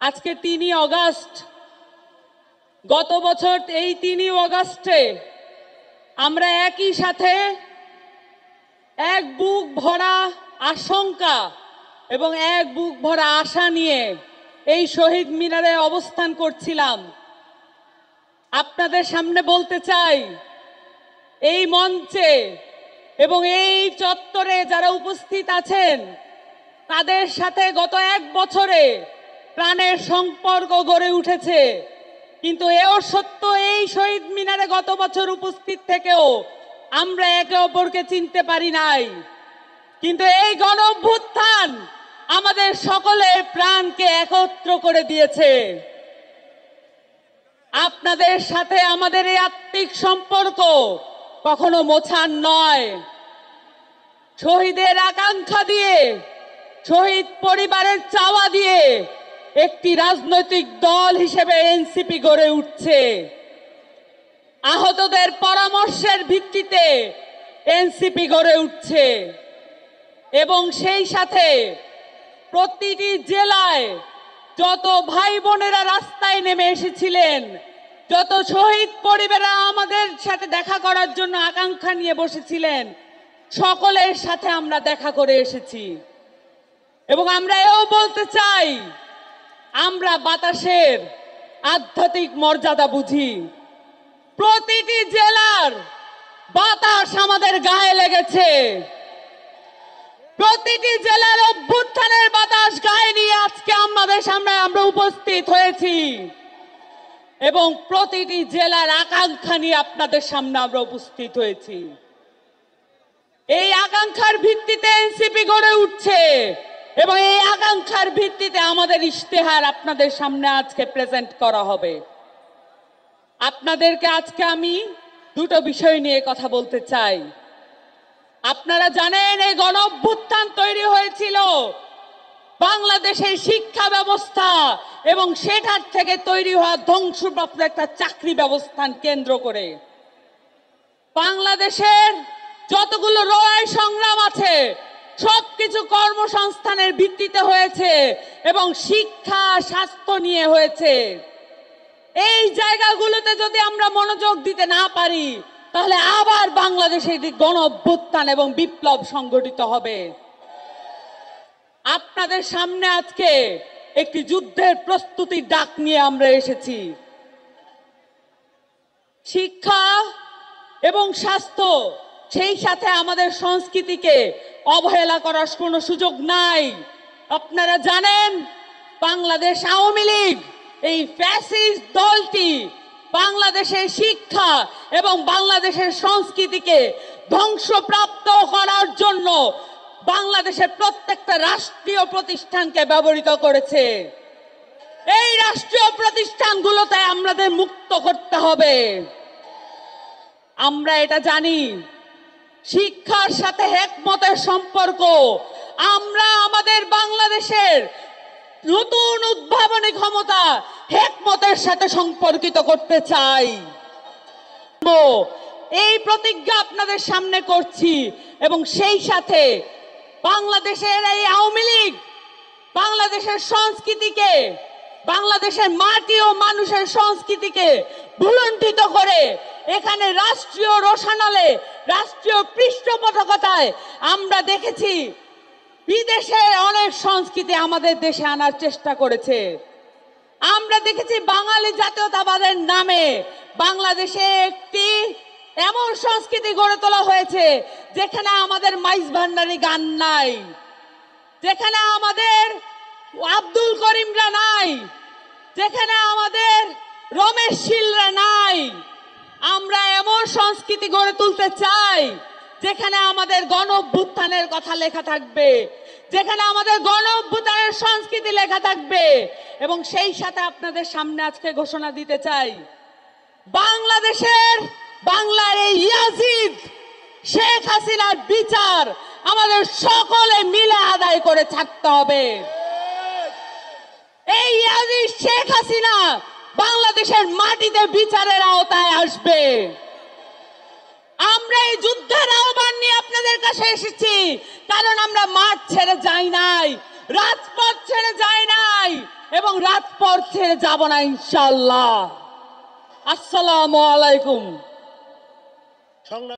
আজকে 3 অগস্ট, গত বছর এই 3 অগস্টে আমরা একই সাথে এক বুক ভরা আশঙ্কা এবং এক বুক ভরা আশা নিয়ে এই শহীদ মিনারে অবস্থান করছিলাম। আপনাদের সামনে বলতে চাই, এই মঞ্চে এবং এই চত্বরে যারা উপস্থিত আছেন তাদের সাথে গত 1 বছরে প্রাণের সম্পর্ক গড়ে উঠেছে, কিন্তু এও সত্য এই শহীদ মিনারে গত বছর উপস্থিত থেকেও আমরা একে অপরকে চিনতে পারি নাই। কিন্তু এই গণঅভ্যুত্থান আমাদের সকলের প্রাণকে একত্র করে দিয়েছে। আপনাদের সাথে আমাদের এই আত্মিক সম্পর্ক কখনো মোছার নয়। শহীদের আকাঙ্ক্ষা দিয়ে, শহীদ পরিবারের চাওয়া দিয়ে একটি রাজনৈতিক দল হিসেবে এনসিপি গড়ে উঠছে। আহতদের পরামর্শের ভিত্তিতে এনসিপি গড়ে উঠছে এবং সেই সাথে প্রতিটি জেলায় যত ভাই বোনেরা রাস্তায় নেমে এসেছিলেন, যত শহীদ পরিবাররা আমাদের সাথে দেখা করার জন্য আকাঙ্ক্ষা নিয়ে বসেছিলেন, সকলের সাথে আমরা দেখা করে এসেছি। এবং আমরা এও বলতে চাই, আমরা বাতাসের আধ্যাত্মিক মর্যাদা বুঝি। প্রতিটি জেলার বাতাস আমাদের গায়ে লেগেছে, প্রতিটি জেলার অভ্যুত্থানের বাতাস গায়ে নিয়ে আজকে আমাদের সামনে আমরা উপস্থিত হয়েছি এবং প্রতিটি জেলার আকাঙ্ক্ষা নিয়ে আপনাদের সামনে আমরা উপস্থিত হয়েছি। এই আকাঙ্ক্ষার ভিত্তিতে এনসিপি গড়ে উঠছে এবং এই আকাঙ্ক্ষার ভিত্তিতে আমাদের ইশতেহার আপনাদের সামনে আজকে প্রেজেন্ট করা হবে। আপনাদেরকে আজকে আমি দুটো বিষয় নিয়ে কথা বলতে চাই। আপনারা জানেন, এই গণঅভ্যুত্থান তৈরি হয়েছিল বাংলাদেশের শিক্ষা ব্যবস্থা এবং সেটার থেকে তৈরি হওয়া ধ্বংসপ্রাপ্ত একটা চাকরি ব্যবস্থান কেন্দ্র করে। বাংলাদেশের যতগুলো লড়াই সংগ্রাম আছে সবকিছু কর্মসংস্থানের ভিত্তিতে হয়েছে এবং শিক্ষা স্বাস্থ্য নিয়ে হয়েছে। এই জায়গাগুলোতে যদি আমরা মনোযোগ দিতে না পারি তাহলে আবার বাংলাদেশে গণঅভ্যুত্থান এবং বিপ্লব সংগঠিত হবে। আপনাদের সামনে আজকে একটি যুদ্ধের প্রস্তুতির ডাক নিয়ে আমরা এসেছি। শিক্ষা এবং স্বাস্থ্য, সেই সাথে আমাদের সংস্কৃতিকে অবহেলা করার কোনো সুযোগ নাই। আপনারা জানেন, বাংলাদেশ আওয়ামী লীগ এই ফ্যাসিস্ট দলটি বাংলাদেশের শিক্ষা এবং বাংলাদেশের সংস্কৃতিকে ধ্বংসপ্রাপ্ত করার জন্য বাংলাদেশের প্রত্যেকটা রাষ্ট্রীয় প্রতিষ্ঠানকে ব্যবহৃত করেছে। এই রাষ্ট্রীয় প্রতিষ্ঠানগুলোতে আমাদের মুক্ত করতে হবে। আমরা এটা জানি, শিক্ষার সাথে হেকমতের সম্পর্ক আমরা আমাদের বাংলাদেশের নতুন উদ্ভাবনী ক্ষমতা হেকমতের সাথে সম্পর্কিত করতে চাই। এই প্রতিজ্ঞা আপনাদের সামনে করছি এবং সেই সাথে বাংলাদেশের এই আওয়ামী লীগ বাংলাদেশের সংস্কৃতিকে, বাংলাদেশের মাটি ও মানুষের সংস্কৃতিকে ভুলুণ্ঠিত করে এখানে রাষ্ট্রীয় রোশনালে, রাষ্ট্রীয় পৃষ্ঠপোষকতায় আমরা দেখেছি বিদেশের অনেক সংস্কৃতি আমাদের দেশে আনার চেষ্টা করেছে। আমরা দেখেছি বাঙালি জাতীয়তাবাদের নামে বাংলাদেশে একটি এমন সংস্কৃতি গড়ে তোলা হয়েছে যেখানে আমাদের মাইজ ভান্ডারি গান নাই, যেখানে আমাদের আব্দুল করিমরা নাই, যেখানে আমাদের রমেশ শীলরা নাই। আমরা এমন সংস্কৃতি গড়ে তুলতে চাই যেখানে আমাদের গণঅভ্যুত্থানের কথা লেখা থাকবে, যেখানে আমাদের গণঅভ্যুত্থানের সংস্কৃতি লেখা থাকবে। এবং সেই সাথে আপনাদের সামনে আজকে ঘোষণা দিতে চাই, বাংলার এই ইয়াজিদ শেখ হাসিনার বিচার আমাদের সকলে মিলে আদায় করে ছাড়তে হবে। এই ইয়াজিদ শেখ হাসিনা বাংলাদেশের মাটিতে বিচারের আওতায় আসবে। আমরা এই যুদ্ধের আহ্বান নিয়ে আপনাদের কাছে এসেছি, কারণ আমরা মাঠ ছেড়ে যাই নাই, রাজপথ ছেড়ে যাই নাই। এবং রাজপথ ছেড়ে যাব না ইনশাআল্লাহ। আসসালামু আলাইকুম।